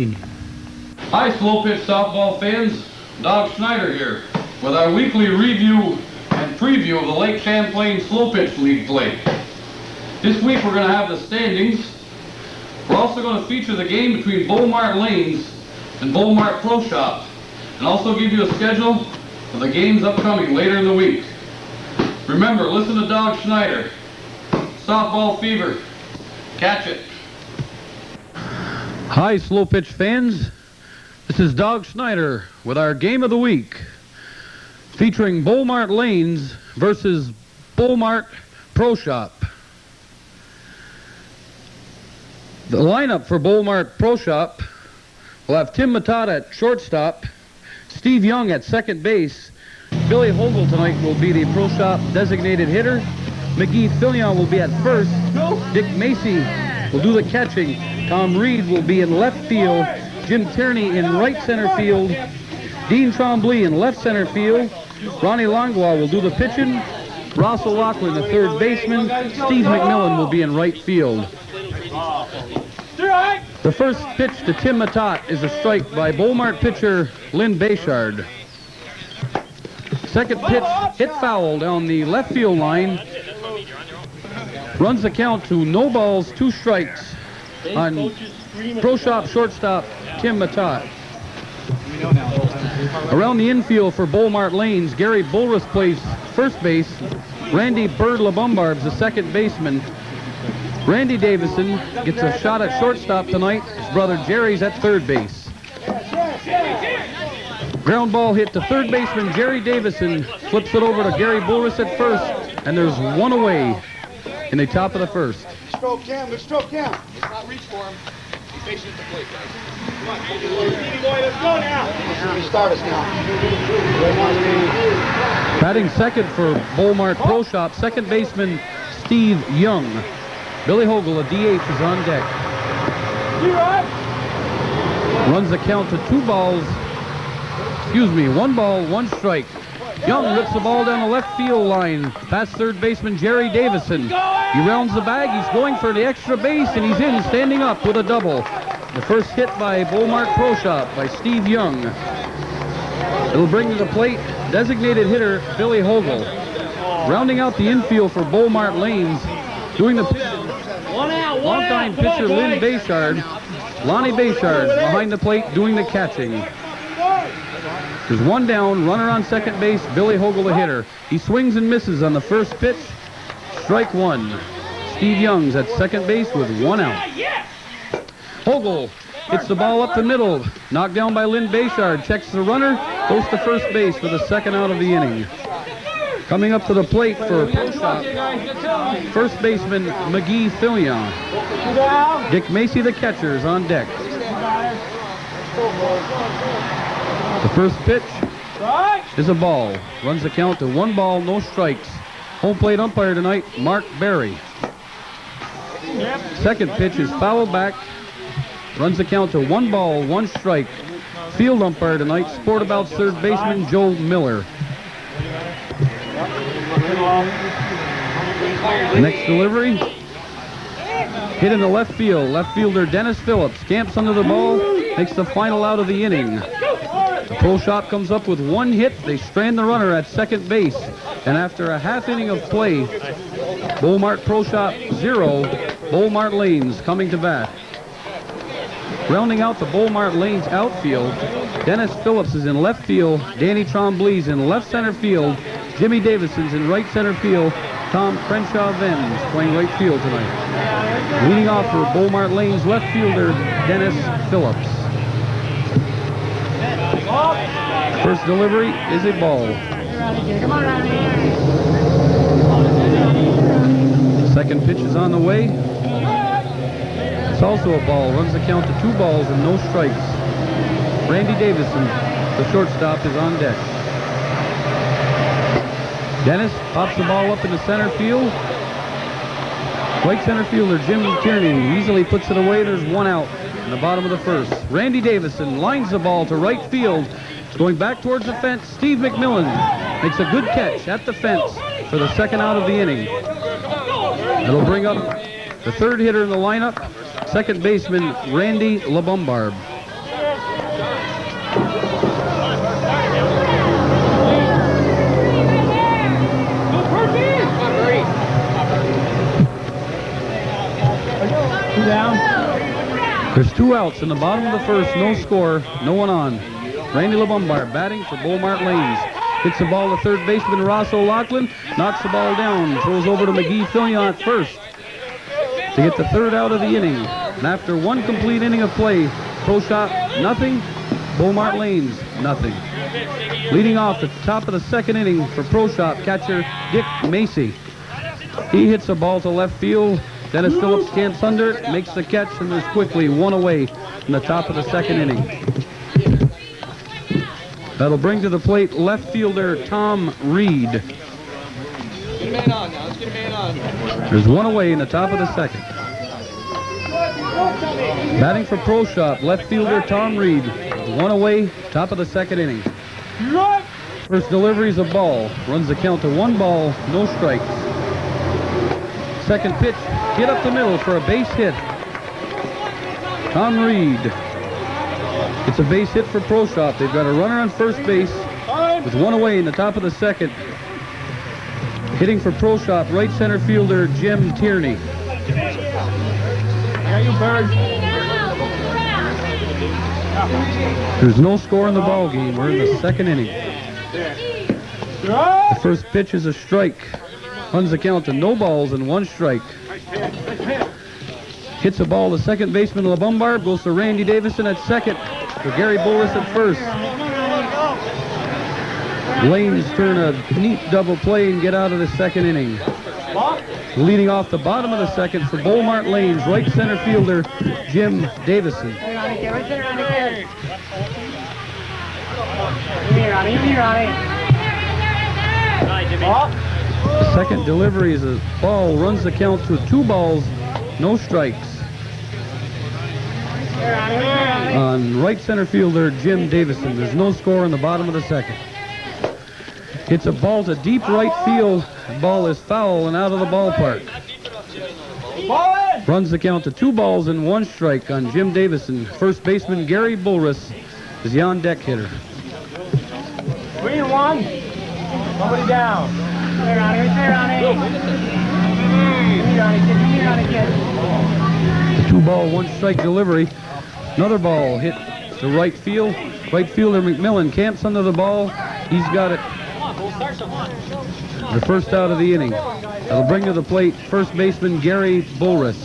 Hi, slow pitch softball fans. Doug Schneider here with our weekly review and preview of the Lake Champlain Slow Pitch League play. This week we're going to have the standings. We're also going to feature the game between Bowl Mart Lanes and Bowl Mart Pro Shop, and also give you a schedule of the games upcoming later in the week. Remember, listen to Doug Schneider. Softball fever. Catch it. Hi, slow pitch fans. This is Doug Schneider with our game of the week, featuring Bowl Mart Lanes versus Bowl Mart Pro Shop. The lineup for Bowl Mart Pro Shop will have Tim Matata at shortstop, Steve Young at second base. Billy Hogle tonight will be the Pro Shop designated hitter. McGee Fillion will be at first. Dick Macy will do the catching. Tom Reed will be in left field. Jim Tierney in right center field. Dean Trombley in left center field. Ronnie Langlois will do the pitching. Ross O'Loughlin, the third baseman. Steve McMillan will be in right field. The first pitch to Tim Matat is a strike by Bowl Mart pitcher Lynn Bayshard. Second pitch hit foul down the left field line. Runs the count to no balls, 2 strikes on Pro Shop shortstop Tim Matat. Around the infield for Bowl Mart Lanes, Gary Bulruth plays first base. Randy Bird LaBombarb's the second baseman. Randy Davison gets a shot at shortstop tonight. His brother Jerry's at third base. Ground ball hit to third baseman Jerry Davison. Flips it over to Gary Bulruth at first, and there's one away in the top of the first. Stroke Cam, good stroke Cam. Let's not reach for him. Be patient at the plate, guys. Come on, boy, let's go now. Start us now. Batting second for Bowl Mart Pro Shop, second baseman Steve Young. Billy Hogle, a DH, is on deck. Runs the count to 1 ball, 1 strike. Young rips the ball down the left field line past third baseman Jerry Davison. He rounds the bag, he's going for the extra base, and he's in, standing up with a double. The first hit by Bowl Mart Pro Shop by Steve Young. It'll bring to the plate designated hitter Billy Hogle. Rounding out the infield for Bowl Mart Lanes, doing the pitch, longtime pitcher Lynn Bayshard. Lonnie Bayshard behind the plate doing the catching. There's 1 down, runner on second base, Billy Hogle the hitter. He swings and misses on the first pitch. Strike 1. Steve Young's at second base with 1 out. Hogle hits the ball up the middle. Knocked down by Lynn Bayshard. Checks the runner. Goes to first base for the second out of the inning. Coming up to the plate for Pro Shop, first baseman McGee Fillion. Dick Macy, the catcher, is on deck. The first pitch is a ball. Runs the count to 1 ball, no strikes. Home plate umpire tonight, Mark Berry. Second pitch is fouled back. Runs the count to 1 ball, 1 strike. Field umpire tonight, Sportabout's third baseman, Joe Miller. Next delivery. Hit in the left field. Left fielder Dennis Phillips camps under the ball, makes the final out of the inning. The Pro Shop comes up with 1 hit. They strand the runner at second base. And after a half inning of play, Bowl Mart Pro Shop 0, Bowl Mart Lanes coming to bat. Rounding out the Bowl Mart Lanes outfield, Dennis Phillips is in left field. Danny Trombley's in left center field. Jimmy Davison's in right center field. Tom Crenshaw-Venn playing right field tonight. Leading off for Bowl Mart Lanes left fielder Dennis Phillips. First delivery is a ball. Second pitch is on the way. It's also a ball. Runs the count to 2 balls and no strikes. Randy Davison, the shortstop, is on deck. Dennis pops the ball up in the center field. Right center fielder Jim Tierney easily puts it away. There's 1 out in the bottom of the first. Randy Davison lines the ball to right field. Going back towards the fence, Steve McMillan makes a good catch at the fence for the second out of the inning. It'll bring up the third hitter in the lineup, second baseman Randy LaBombard. Two down. There's 2 outs in the bottom of the first, no score, no one on. Randy LeBombard batting for Bowl Mart Lanes. Hits the ball to third baseman Ross O'Loughlin, knocks the ball down, throws over to McGee Fillion at first to get the 3rd out of the inning. And after 1 complete inning of play, Pro Shop nothing, Bowl Mart Lanes nothing. Leading off the top of the 2nd inning for Pro Shop catcher Dick Macy. He hits a ball to left field. Dennis Phillips camps under it, makes the catch, and there's quickly 1 away in the top of the 2nd inning. That'll bring to the plate left fielder Tom Reed. Get a man on now. Let's get a man on. There's 1 away in the top of the 2nd. Batting for Pro Shop, left fielder Tom Reed. 1 away, top of the 2nd inning. First delivery is a ball. Runs the count to 1 ball, no strikes. Second pitch, hit up the middle for a base hit. Tom Reed. It's a base hit for Pro Shop. They've got a runner on first base with 1 away in the top of the 2nd. Hitting for Pro Shop, right center fielder Jim Tierney. There's no score in the ball game. We're in the 2nd inning. The first pitch is a strike. Runs the count to no balls and 1 strike. Hits a ball to second baseman LeBombard. Goes to Randy Davison at second. For Gary Boris at first. Lanes turn a neat double play and get out of the 2nd inning. Leading off the bottom of the 2nd for Bowl Mart Lanes, right center fielder Jim Davison. The second delivery is a ball, runs the count to 2 balls, no strikes. On right center fielder Jim Davison. There's no score in the bottom of the 2nd. Hits a ball to deep right field. The ball is foul and out of the ballpark. Runs the count to 2 balls and 1 strike on Jim Davison. First baseman Gary Bulris is the on-deck hitter. 3-1. Nobody down. The 2-ball, 1 strike delivery. Another ball hit to right field. Right fielder McMillan camps under the ball. He's got it. The first out of the inning. That'll bring to the plate first baseman Gary Bulris.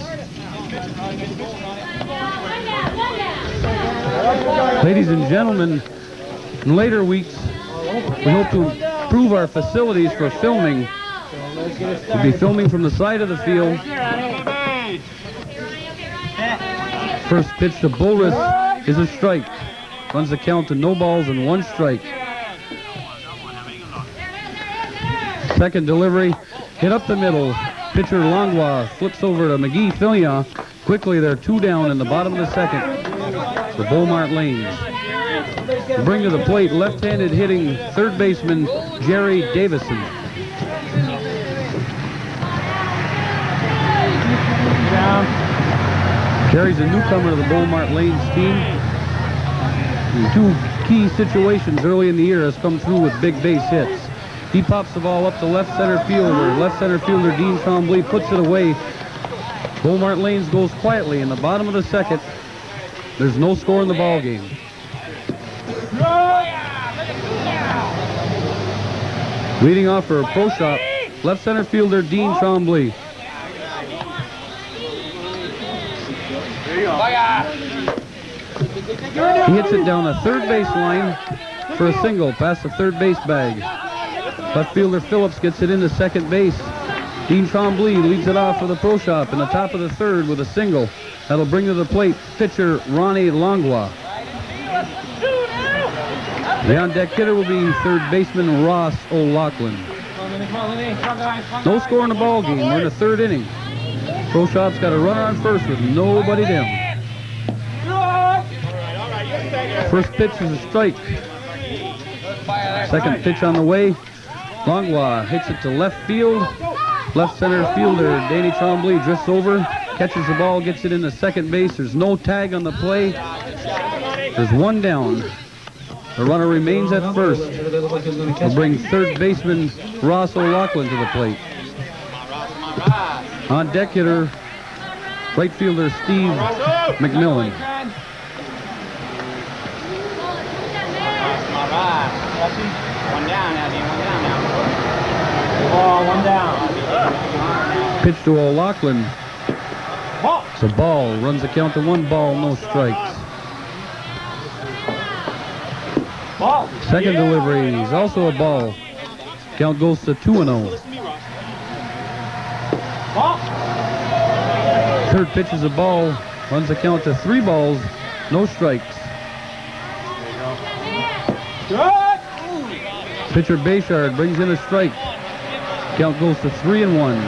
Ladies and gentlemen, in later weeks, we hope to improve our facilities for filming. We'll be filming from the side of the field. First pitch to Bulris is a strike. Runs the count to no balls and 1 strike. Second delivery, hit up the middle. Pitcher Langlois flips over to McGee Fillion. Quickly, they're 2 down in the bottom of the 2nd for Bowl Mart Lanes. Bring to the plate left-handed hitting third baseman Jerry Davison. Jerry's a newcomer to the Bowl Mart Lanes team. In 2 key situations early in the year has come through with big base hits. He pops the ball up to left center fielder. Left center fielder Dean Trombley puts it away. Bowl Mart Lanes goes quietly in the bottom of the 2nd. There's no score in the ball game. Leading off for Pro Shop, left center fielder Dean Trombley. He hits it down the third base line for a single past the third base bag. Left fielder Phillips gets it into second base. Dean Trombley leads it off for the Pro Shop in the top of the 3rd with a single. That'll bring to the plate pitcher Ronnie Langlois. The on-deck hitter will be third baseman Ross O'Loughlin. No score in the ball game. We're in the 3rd inning. Pro Shop's got a runner on first with nobody down. First pitch is a strike. Second pitch on the way. Langlois hits it to left field. Left center fielder Danny Trombley drifts over, catches the ball, gets it into second base. There's no tag on the play. There's 1 down. The runner remains at first. We'll bring third baseman Ross O'Loughlin to the plate. On deck hitter Right fielder Steve McMillan. One down, Abby. One down now. Ball, one down. Pitch to O'Loughlin. It's a ball. Runs the count to 1 ball, no strikes. Ball. Second delivery is also a ball. Count goes to 2-0. Ball. Third pitch is a ball. Runs the count to 3 balls, no strikes. Strike. Pitcher Bayshard brings in a strike. Count goes to 3-1.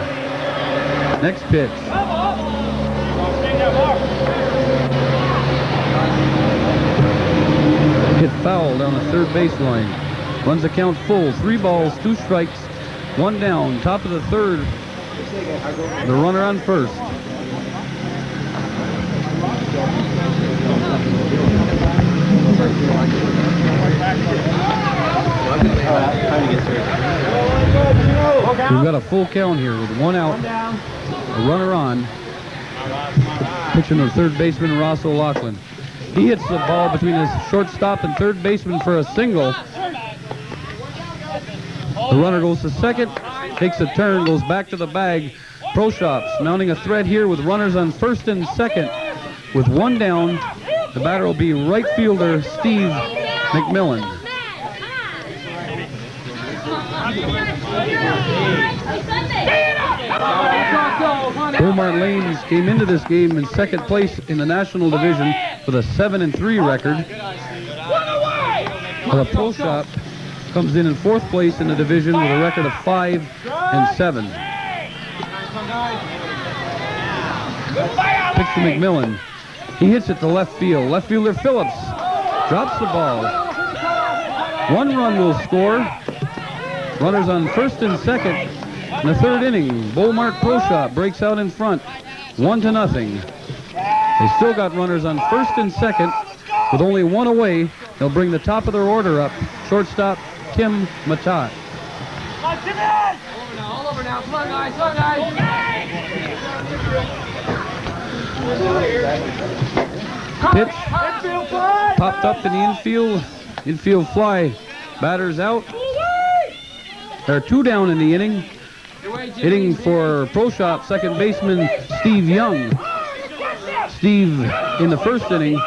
Next pitch. Hit foul down the third baseline. Runs the count full. 3 balls, 2 strikes, 1 down. Top of the third. The runner on first. We've got a full count here with 1 out, a runner on. Pitching to third baseman Ross O'Loughlin. He hits the ball between his shortstop and third baseman for a single. The runner goes to second, takes a turn, goes back to the bag. Pro Shops mounting a threat here with runners on first and second. With 1 down, the batter will be right fielder Steve McMillan. Bowl Mart Lanes came into this game in second place in the National Division with a 7-3 record. The Pro Shop comes in fourth place in the division with a record of 5-7. Pitch to McMillan. He hits it to left field. Left fielder Phillips drops the ball. 1 run will score. Runners on first and second. In the third inning, Bowl Mart Pro Shop breaks out in front, 1-0. They still got runners on first and second. With only 1 away, they'll bring the top of their order up. Shortstop Tim Matata. All over now. Come on, guys. Come on, guys. Pitch popped up in the infield fly. Batters out. There are 2 down in the inning. Hitting for Pro Shop, second baseman Steve Young. Steve, in the first inning,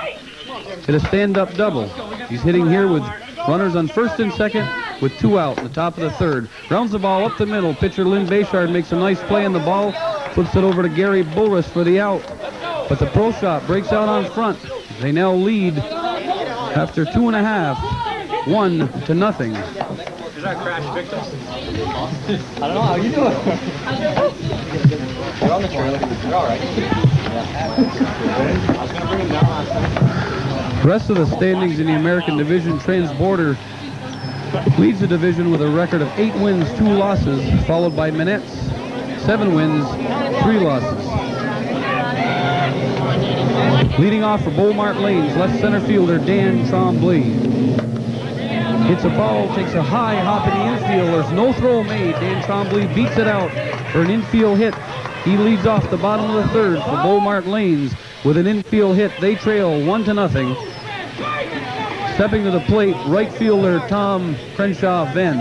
hit a stand-up double. He's hitting here with runners on first and second with 2 out in the top of the third. Rounds the ball up the middle. Pitcher Lynn Bayshard makes a nice play on the ball. Flips it over to Gary Bulris for the out. But the Pro Shop breaks out on front. They now lead after 2.5, 1-0. Is that crash victims? I don't know how you do it. You're on the trailer. You're all right. I was going to bring him down last time. The rest of the standings in the American Division, Transborder leads the division with a record of 8 wins, 2 losses, followed by Minette's 7 wins, 3 losses. Leading off for Bowl Mart Lanes, left center fielder Dan Trombley. Hits a ball, takes a high hop in the infield. There's no throw made. Dan Trombley beats it out for an infield hit. He leads off the bottom of the third for Bowl Mart Lanes with an infield hit. They trail 1-0. Stepping to the plate, right fielder Tom Crenshaw Venn.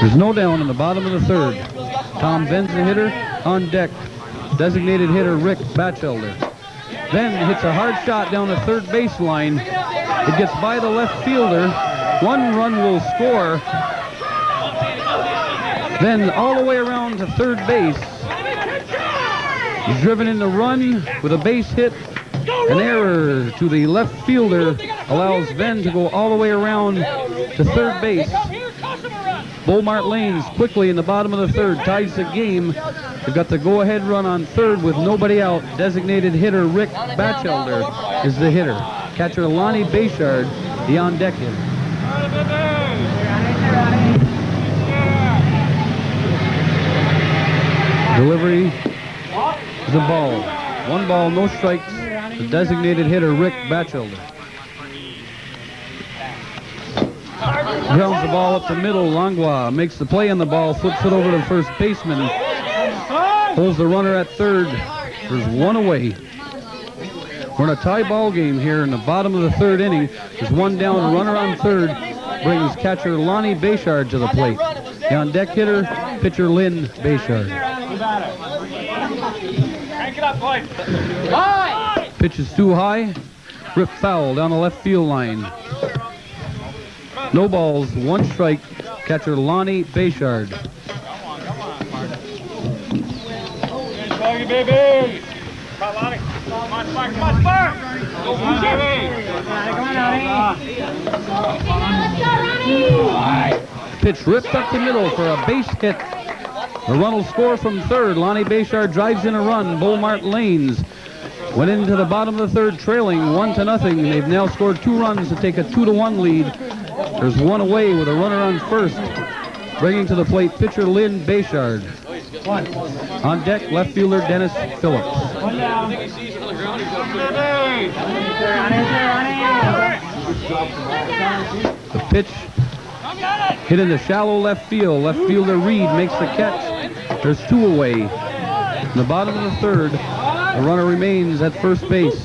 There's no down in the bottom of the third. Tom Venn's the hitter. On deck, designated hitter Rick Batchelder. Then hits a hard shot down the third baseline. It gets by the left fielder. 1 run will score. Then all the way around to third base. He's driven in the run with a base hit. An error to the left fielder allows Venn to go all the way around to third base. Bowl Mart Lanes quickly in the bottom of the third ties the game. They've got the go-ahead run on third with nobody out. Designated hitter Rick Batchelder is the hitter. Catcher Lonnie Bayshard, the on-deck hitter. Delivery is a ball. 1 ball, no strikes. The designated hitter Rick Batchelder. Grounds the ball up the middle. Langlois makes the play on the ball, flips it over to the first baseman. Holds the runner at third. There's one away. We're in a tie ball game here in the bottom of the third inning. There's one down, runner on third. Brings catcher Lonnie Bayshard to the plate. The on deck hitter, pitcher Lynn Bayshard. Crank it up, boy. Pitch is too high. Rip foul down the left field line. No balls, one strike. Catcher Lonnie Bayshard. Come on, baby. Come on, Lonnie. Come on, Spark. Come on, Spark. Go, baby. Come on, Ronnie. Pitch ripped up the middle for a base hit. The run will score from third. Lonnie Bayshard drives in a run. Bowl Mart Lanes went into the bottom of the third trailing 1-0. They've now scored 2 runs to take a 2-1 lead. There's one away with a runner on first. Bringing to the plate pitcher Lynn Bayshard. On deck, left fielder Dennis Phillips. One down. The pitch hit in the shallow left field. Left fielder Reed makes the catch. There's 2 away. In the bottom of the third, the runner remains at first base.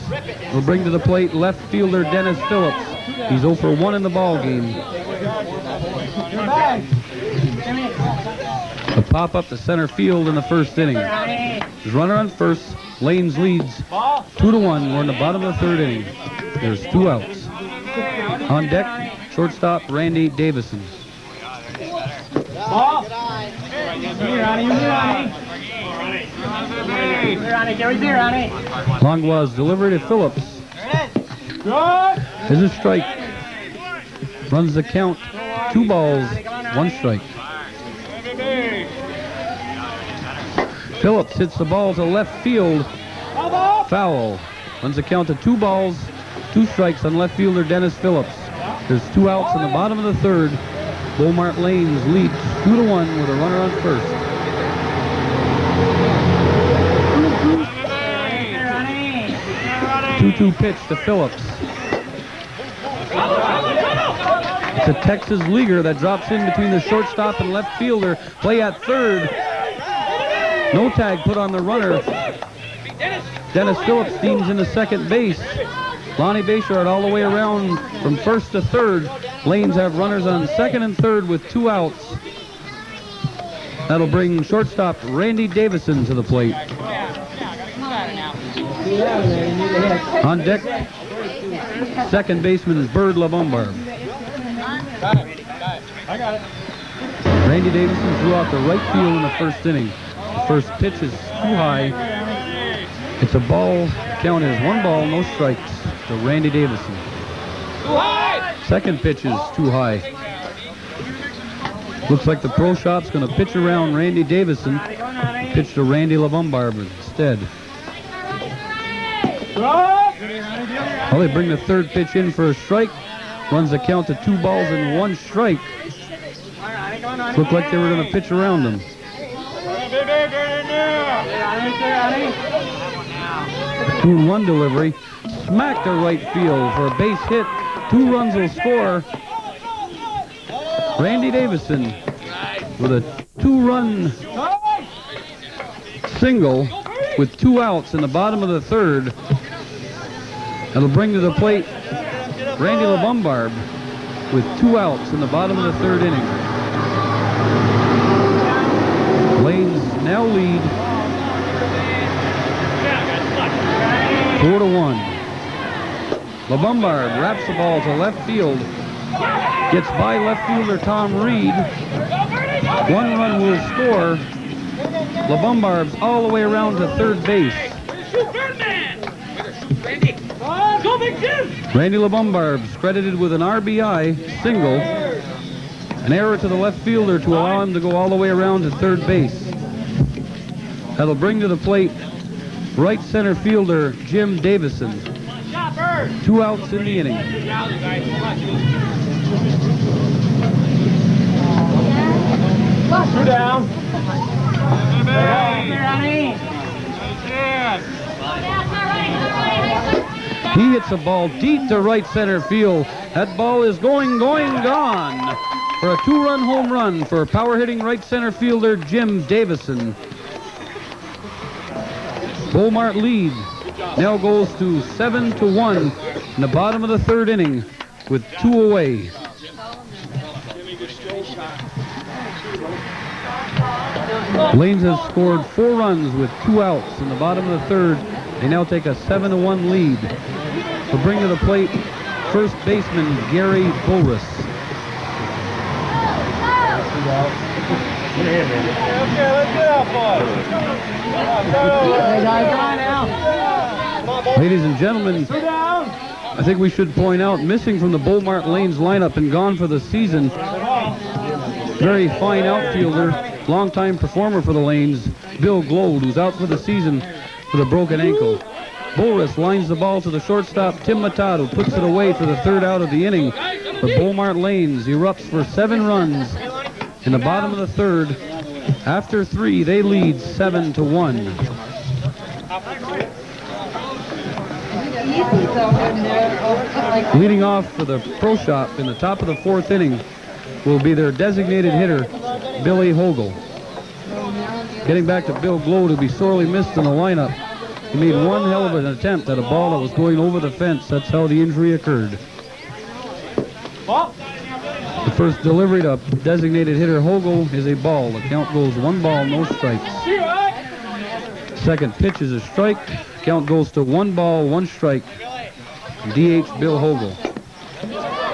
Will bring to the plate left fielder Dennis Phillips. He's 0 for 1 in the ball game. A pop up to center field in the first inning. There's runner on first. Lanes leads 2-1. We're in the bottom of the third inning. There's 2 outs. On deck, shortstop Randy Davison. Ball. Langlois delivered to Phillips. There's a strike. Runs the count. 2 balls, 1 strike. Phillips hits the ball to left field. Foul. Runs the count to 2 balls, 2 strikes on left fielder Dennis Phillips. There's 2 outs in the bottom of the third. Bowl Mart Lanes leads 2-1 with a runner on first. Two-two pitch to Phillips. It's a Texas leaguer that drops in between the shortstop and left fielder. Play at third. No tag put on the runner. Dennis Phillips steams into second base. Lonnie Bayshard all the way around from first to third. Lanes have runners on second and third with 2 outs. That'll bring shortstop Randy Davison to the plate. On deck, second baseman is Bird LaBombard. I got it. Randy Davison threw out the right field in the first inning. The first pitch is too high. It's a ball. Count is 1 ball, no strikes to Randy Davison. Second pitch is too high. Looks like the pro shop's going to pitch around Randy Davison. Pitch to Randy LaBombard instead. Well, they bring the third pitch in for a strike. Runs the count to 2 balls and 1 strike. Looked like they were going to pitch around him. 2-1 delivery. Smacked to right field for a base hit. 2 runs will score. Randy Davison with a 2-run single with 2 outs in the bottom of the third. That'll bring to the plate Randy LaBombard with 2 outs in the bottom of the third inning. Lanes now lead 4-1. LaBombard wraps the ball to left field. Gets by left fielder Tom Reed. 1 run will score. LaBombard's all the way around to third base. Randy LaBombard's credited with an RBI single. An error to the left fielder to allow him to go all the way around to third base. That'll bring to the plate right center fielder Jim Davison. 2 outs in the inning. 2 down. He hits a ball deep to right center field. That ball is gone for a 2-run home run for power-hitting right center fielder Jim Davison. Bowl Mart lead now goes to 7-1 in the bottom of the third inning with 2 away. Lanes has scored 4 runs with 2 outs in the bottom of the third. They now take a 7-1 lead. They'll bring to the plate first baseman Gary Bulris. Okay, let's get out, boys. Ladies and gentlemen, I think we should point out, missing from the Bowl Mart Lanes lineup and gone for the season, very fine outfielder, longtime performer for the Lanes, Bill Glode, who's out for the season with a broken ankle. Bulris lines the ball to the shortstop, Tim Matata, puts it away for the 3rd out of the inning. But Bowl Mart Lanes erupts for 7 runs in the bottom of the 3rd. After 3, they lead 7-1. Leading off for the Pro Shop in the top of the 4th inning will be their designated hitter, Billy Hogle. Getting back to Bill Glode, who'll be sorely missed in the lineup. He made one hell of an attempt at a ball that was going over the fence. That's how the injury occurred. The first delivery to designated hitter Hogle is a ball. The count goes 1 ball, no strikes. Second pitch is a strike. Count goes to 1 ball, 1 strike. DH Bill Hogle.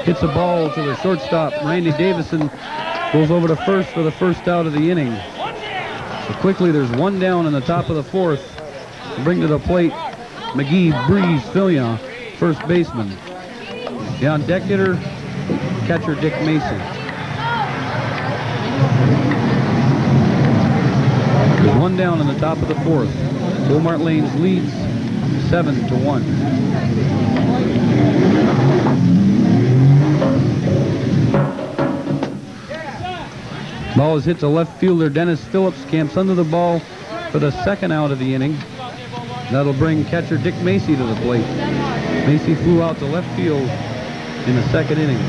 Hits a ball to the shortstop, Randy Davison. Goes over to first for the 1st out of the inning. So quickly there's 1 down in the top of the 4th. Bring to the plate McGee Breeze Fillion, first baseman. The on deck hitter, catcher Dick Macy. There's 1 down in the top of the 4th. Bowl Mart Lanes leads 7-1. Ball is hit to left fielder Dennis Phillips, camps under the ball for the 2nd out of the inning. That'll bring catcher Dick Macy to the plate. Macy flew out to left field in the 2nd inning.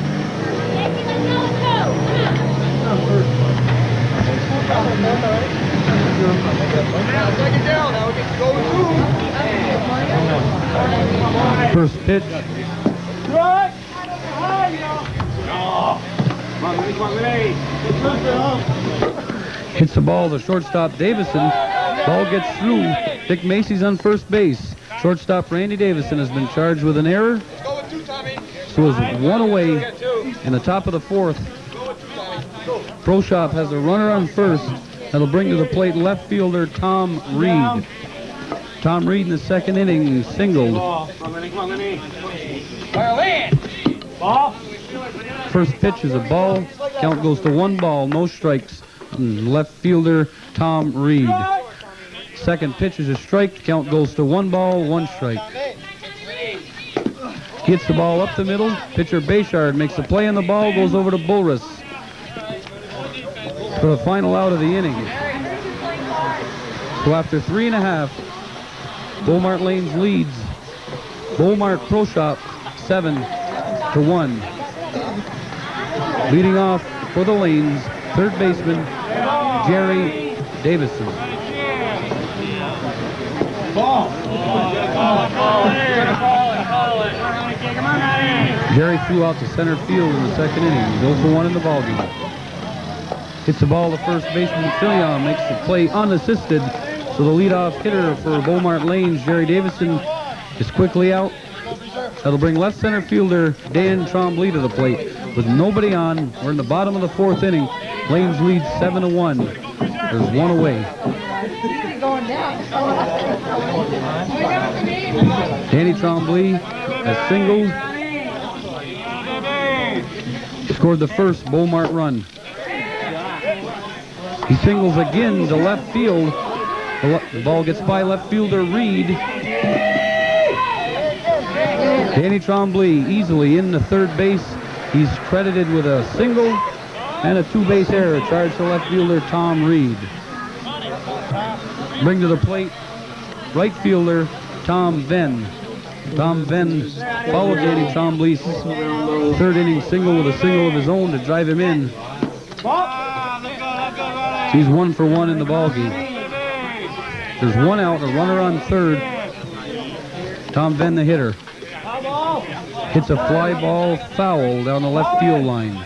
First pitch. Hits the ball to shortstop Davison. Ball gets through. Dick Macy's on first base. Shortstop Randy Davison has been charged with an error. So is 1 away in the top of the 4th. Pro Shop has a runner on first. That'll bring to the plate left fielder Tom Reed. Tom Reed in the 2nd inning singled. First pitch is a ball. Count goes to 1 ball, no strikes. Left fielder Tom Reed. Second pitch is a strike. Count goes to 1 ball, 1 strike. Hits the ball up the middle. Pitcher Bayshard makes the play on the ball, goes over to Bulris for the final out of the inning. So after 3 1/2, Bowl Mart Lanes leads Bowl Mart Pro Shop 7-1. Leading off for the Lanes, 3rd baseman Jerry Davison. Jerry flew out to center field in the 2nd inning. He's 0-for-1 in the ballgame. Hits the ball to first baseman Fillion, makes the play unassisted. So the leadoff hitter for Bowl Mart Lanes, Jerry Davison, is quickly out. That'll bring left center fielder Dan Trombley to the plate. With nobody on, we're in the bottom of the 4th inning. Lanes lead 7-1. There's 1 away. Danny Trombley has singled. Scored the first Bowl Mart run. He singles again to left field. The ball gets by left fielder Reed. Danny Trombley easily in the 3rd base. He's credited with a single and a 2-base error charged to left fielder Tom Reed. Bring to the plate right fielder Tom Venn. Tom Venn followed Danny Trombley's third inning single with a single of his own to drive him in. He's 1 for 1 in the ballgame. There's one out, a runner on third. Tom Venn, the hitter, hits a fly ball foul down the left field line.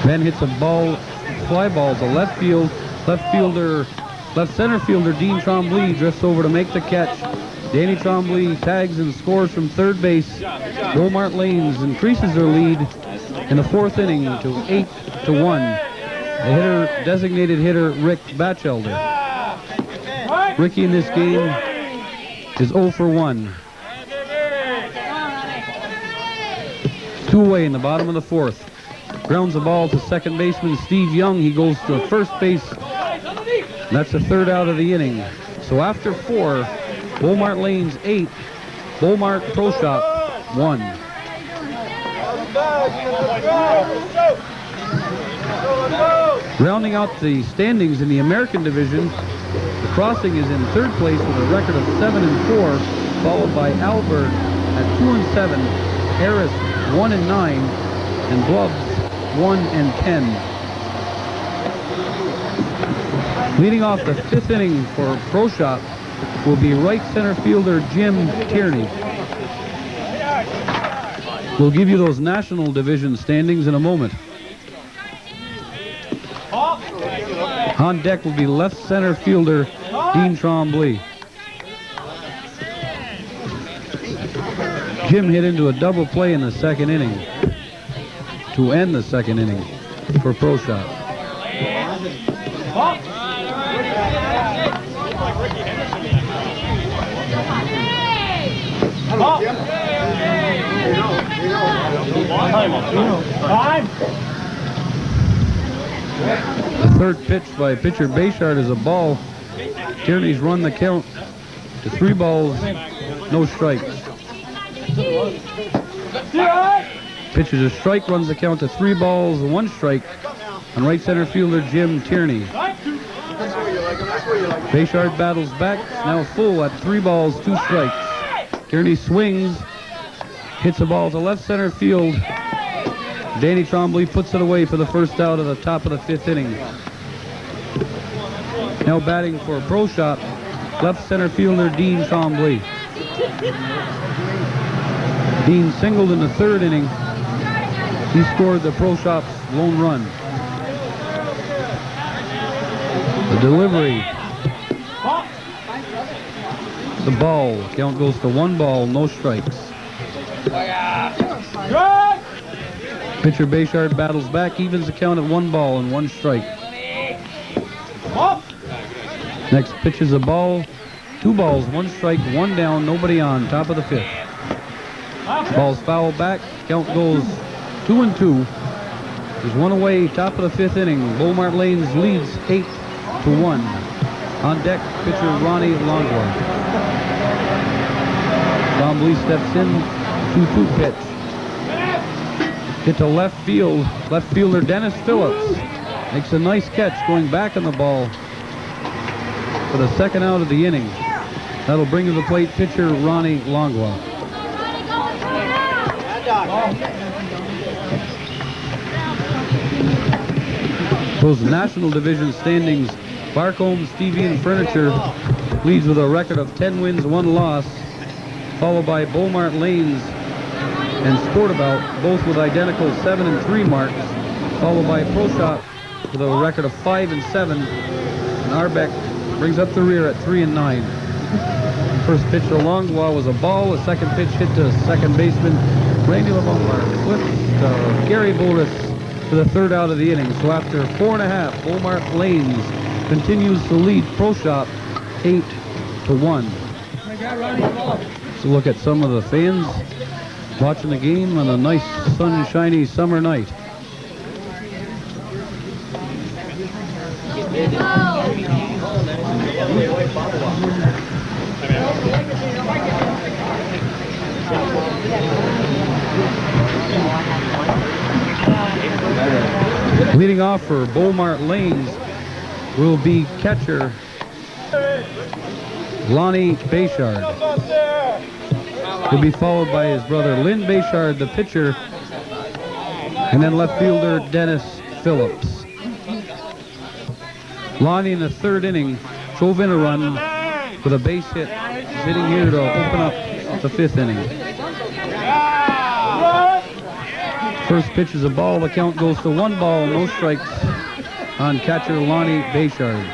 Venn hits a fly ball to left field. Left center fielder Dean Trombley drifts over to make the catch. Danny Trombley tags and scores from third base. Bowl Mart Lanes increases their lead in the fourth inning to 8-1. The designated hitter, Rick Batchelder. Ricky in this game is 0 for 1. 2 away in the bottom of the fourth. Grounds the ball to second baseman Steve Young. He goes to first base. That's the third out of the inning. So after 4, Bowl Mart Lanes 8, Bowl Mart Pro Shop 1. Rounding out the standings in the American Division, the Crossing is in third place with a record of 7-4, followed by Albert at 2-7, Harris 1-9, and Blubbs 1-10. Leading off the fifth inning for Pro Shop will be right center fielder Jim Tierney. We'll give you those National Division standings in a moment. On deck will be left center fielder Dean Trombley. Jim hit into a double play in the second inning to end the second inning for Pro Shop. The third pitch by pitcher Bayshard is a ball. Tierney's run the count to 3 balls, no strikes. Pitches a strike, runs the count to 3 balls, 1 strike on right center fielder Jim Tierney. Bayshard battles back, now full at 3 balls, 2 strikes. Tierney swings, hits a ball to left center field. Danny Trombley puts it away for the first out of the top of the 5th inning. Now batting for Pro Shop, left center fielder Dean Trombley. Dean singled in the 3rd inning. He scored the Pro Shop's lone run. The delivery. The ball. Count goes to 1 ball, no strikes. Pitcher Bayshard battles back, evens the count at 1 ball and 1 strike. Next pitch is a ball, 2 balls, 1 strike, 1 down, nobody on, top of the 5th. Ball's foul back, count goes 2-2. There's 1 away, top of the 5th inning. Bowl Mart Lanes leads 8-1. On deck, pitcher Ronnie Longwa. Trombley steps in, 2-2 pitch. Hit to left field. Left fielder Dennis Phillips makes a nice catch going back on the ball for the second out of the inning. That'll bring to the plate pitcher Ronnie Longwa. Those National Division standings, Barcomb's TV and Furniture leads with a record of 10 wins, 1 loss, followed by Bowl Mart Lanes and Sportabout, both with identical 7-3 marks, followed by Pro Shop with a record of 5-7, and Arbeck brings up the rear at 3-9. First pitch to Longwa was a ball. The second pitch hit to second baseman Randy LeBonard. Flips to Gary Boris for the 3rd out of the inning. So after 4.5, Bowl Mart Lanes continues to lead Pro Shop 8-1. So look at some of the fans watching the game on a nice sunshiny summer night. Leading off for Bowl Mart Lanes will be catcher Lonnie Bayshard. He'll be followed by his brother Lynn Bayshard, the pitcher, and then left fielder Dennis Phillips. Lonnie in the third inning drove in a run with a base hit. He's hitting here to open up the fifth inning. First pitch is a ball. The count goes to 1 ball, no strikes on catcher Lonnie Bayshard.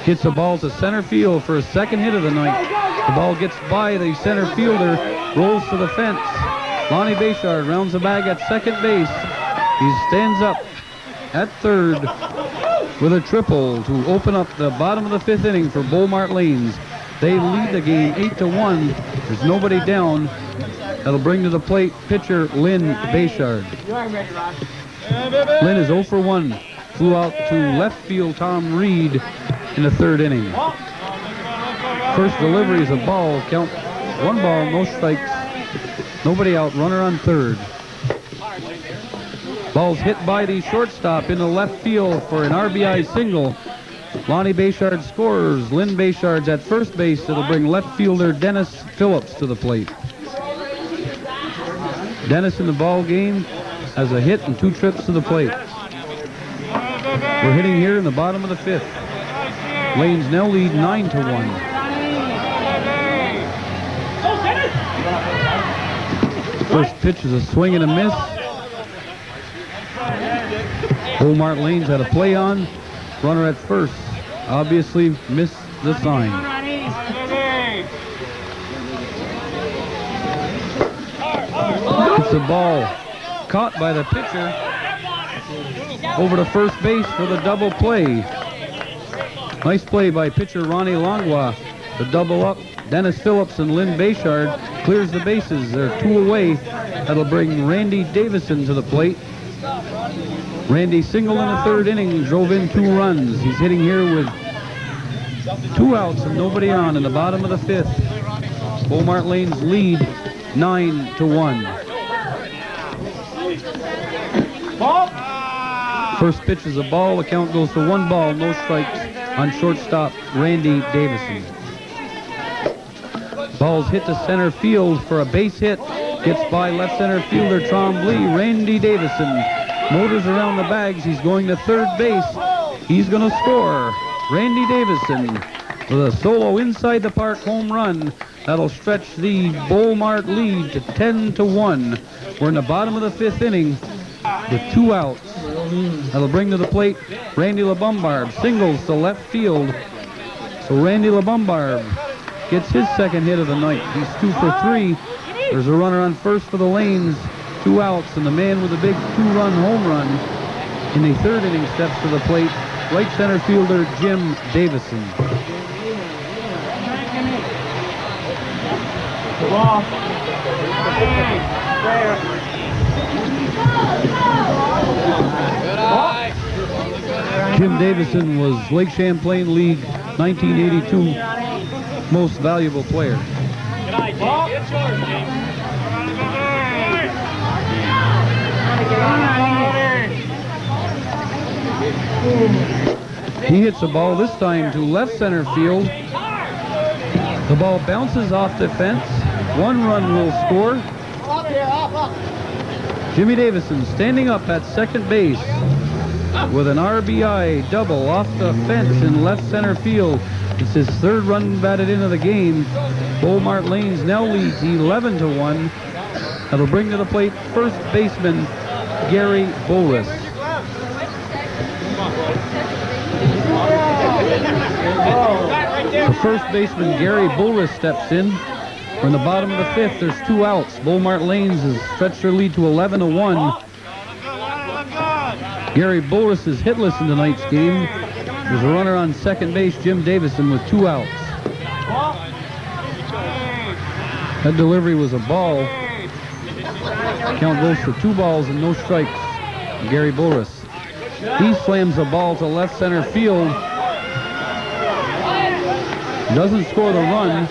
Hits the ball to center field for his second hit of the night. The ball gets by the center fielder, rolls to the fence. Lonnie Bayshard rounds the bag at second base. He stands up at third with a triple to open up the bottom of the fifth inning for Bowl Mart Lanes. They lead the game 8-1. There's nobody down. That'll bring to the plate pitcher Lynn Bayshard. Lynn is 0 for 1. Flew out to left field Tom Reed in the third inning. First delivery is a ball. Count 1 ball, no strikes. Nobody out. Runner on third. Ball's hit by the shortstop in the left field for an RBI single. Lonnie Bayshard scores. Lynn Bayshard's at first base. It'll bring left fielder Dennis Phillips to the plate. Dennis in the ball game has a hit and 2 trips to the plate. We're hitting here in the bottom of the fifth. Lanes now lead 9-1. First pitch is a swing and a miss. Bowl Mart Lanes had a play on. Runner at first. Obviously missed the sign. It's a ball caught by the pitcher over to first base for the double play. Nice play by pitcher Ronnie Langlois. The double up. Dennis Phillips and Lynn Bayshard clears the bases. They're 2 away. That'll bring Randy Davison to the plate. Randy singled in the third inning, drove in 2 runs. He's hitting here with 2 outs and nobody on in the bottom of the fifth. Bowl Mart Lanes lead 9-1. First pitch is a ball. The count goes to 1 ball, no strikes on shortstop Randy Davison. Ball's hit to center field for a base hit. Gets by left center fielder Trombley. Randy Davison motors around the bags. He's going to third base. He's going to score. Randy Davison with a solo inside the park home run. That'll stretch the Bowl Mart lead to 10-1. We're in the bottom of the fifth inning with 2 outs. That'll bring to the plate Randy LeBombard. Singles to left field. So Randy LeBombard gets his second hit of the night. He's 2 for 3. There's a runner on first for the Lanes. 2 outs, and the man with a big 2-run home run in the third inning steps to the plate. Right center fielder Jim Davison. Jim Davison was Lake Champlain League 1982 most valuable player. He hits a ball this time to left center field. The ball bounces off the fence. 1 run will score. Jimmy Davison standing up at second base with an RBI double off the fence in left center field. It's his 3rd run batted into the game. Bowl Mart Lanes now leads 11-1. That'll bring to the plate first baseman Gary Bolris. The first baseman Gary Bolris steps in. We're in the bottom of the fifth. There's 2 outs. Bowl Mart Lanes has stretched their lead to 11-1. Gary Bolris is hitless in tonight's game. There's a runner on second base, Jim Davison, with 2 outs. That delivery was a ball. Count goes for 2 balls and no strikes. Gary Bolris. He slams the ball to left center field. Doesn't score the run.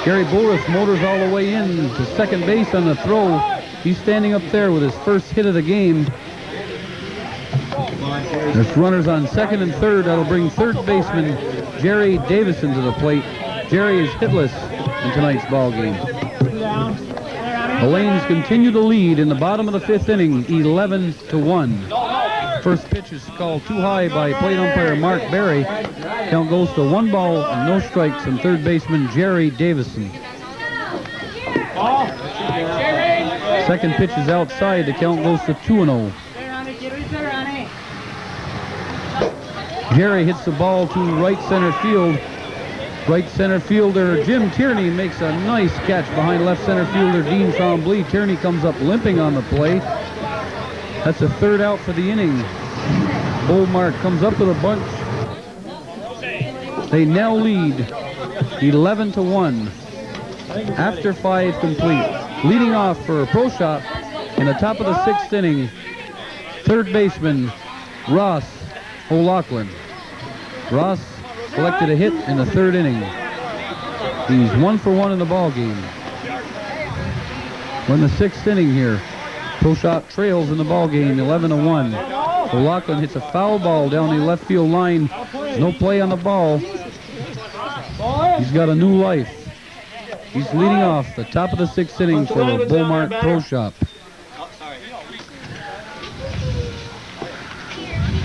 Gary Bolris motors all the way in to second base on the throw. He's standing up there with his first hit of the game. There's runners on second and third. That'll bring third baseman Jerry Davison to the plate. Jerry is hitless in tonight's ball game. The Lanes continue to lead in the bottom of the fifth inning, 11-1. First pitch is called too high by plate umpire Mark Berry. Count goes to 1 ball and no strikes from third baseman Jerry Davison. Second pitch is outside. The count goes to 2-0. Jerry hits the ball to right center field. Right center fielder Jim Tierney makes a nice catch behind left center fielder Dean Trombley. Tierney comes up limping on the play. That's a third out for the inning. Bowl Mart comes up with a bunch. They now lead 11-1 after 5 complete. Leading off for Pro Shop in the top of the 6th inning, third baseman Ross O'Loughlin. Ross collected a hit in the 3rd inning. He's 1 for 1 in the ball game. We're in the 6th inning here. Pro Shop trails in the ball game, 11-1. O'Loughlin hits a foul ball down the left field line. No play on the ball. He's got a new life. He's leading off the top of the 6th inning for Bowl Mart Pro Shop.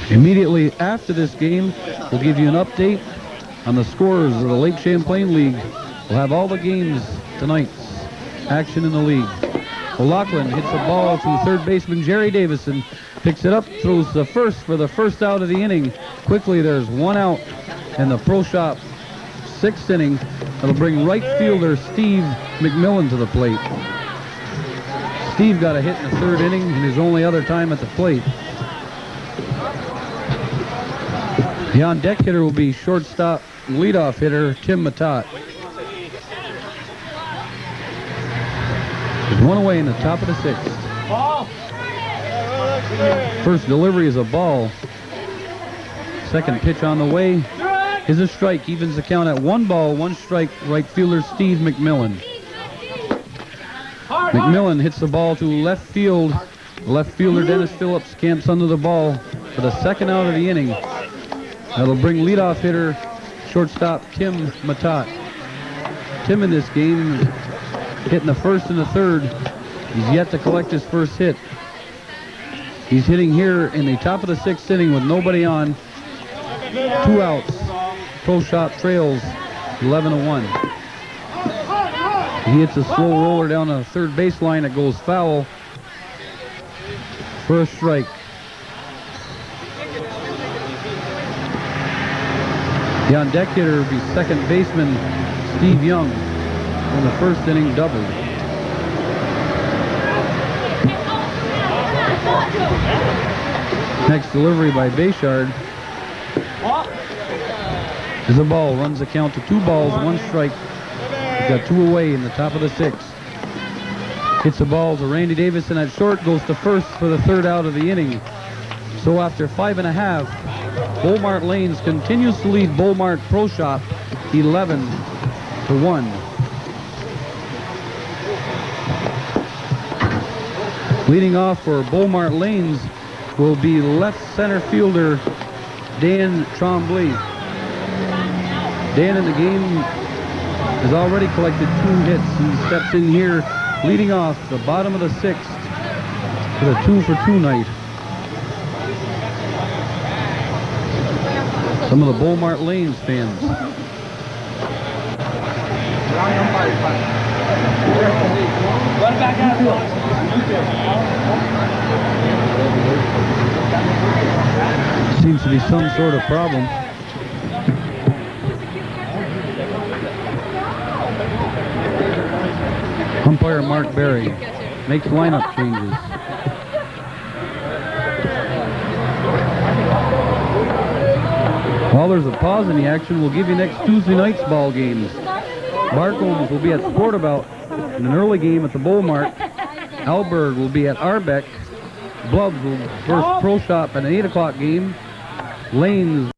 Immediately after this game, we'll give you an update on the scores of the Lake Champlain League. We'll have all the games tonight's action in the league. O'Loughlin hits the ball to third baseman Jerry Davison. Picks it up, throws the first for the first out of the inning. Quickly, there's 1 out in the Pro Shop 6th inning. That'll bring right fielder Steve McMillan to the plate. Steve got a hit in the 3rd inning and his only other time at the plate. The on-deck hitter will be shortstop and leadoff hitter Tim Matata. There's 1 away in the top of the 6th. First delivery is a ball. Second pitch on the way is a strike. Evens the count at 1 ball, 1 strike. Right fielder Steve McMillan. McMillan hits the ball to left field. Left fielder Dennis Phillips camps under the ball for the 2nd out of the inning. That'll bring leadoff hitter shortstop Tim Matata. Tim in this game hitting the 1st and the 3rd. He's yet to collect his first hit. He's hitting here in the top of the 6th inning with nobody on. 2 outs. Pro Shop trails 11-1. He hits a slow roller down the third baseline. It goes foul for a strike. The on-deck hitter will be second baseman Steve Young in the 1st inning double. Next delivery by Batchelder is a ball. Runs the count to 2 balls, 1 strike. He's got 2 away in the top of the 6th. Hits the ball to Randy Davison at short. Goes to first for the 3rd out of the inning. So after 5.5, Bowl Mart Lanes continues to lead Bowl Mart Pro Shop 11-1. Leading off for Bowl Mart Lanes will be left center fielder Dan Trombley. Dan in the game has already collected 2 hits. He steps in here leading off the bottom of the 6th with a 2-for-2 night. Some of the Bowl Mart Lanes fans. Seems to be some sort of problem. Umpire Mark Berry makes lineup changes. While there's a pause in the action, we'll give you next Tuesday night's ball games. Barcombs will be at Sportabout in an early game at the Bowl Mart. Alberg will be at Arbeck. Blubs will versus Pro Shop at an 8 o'clock game. Lanes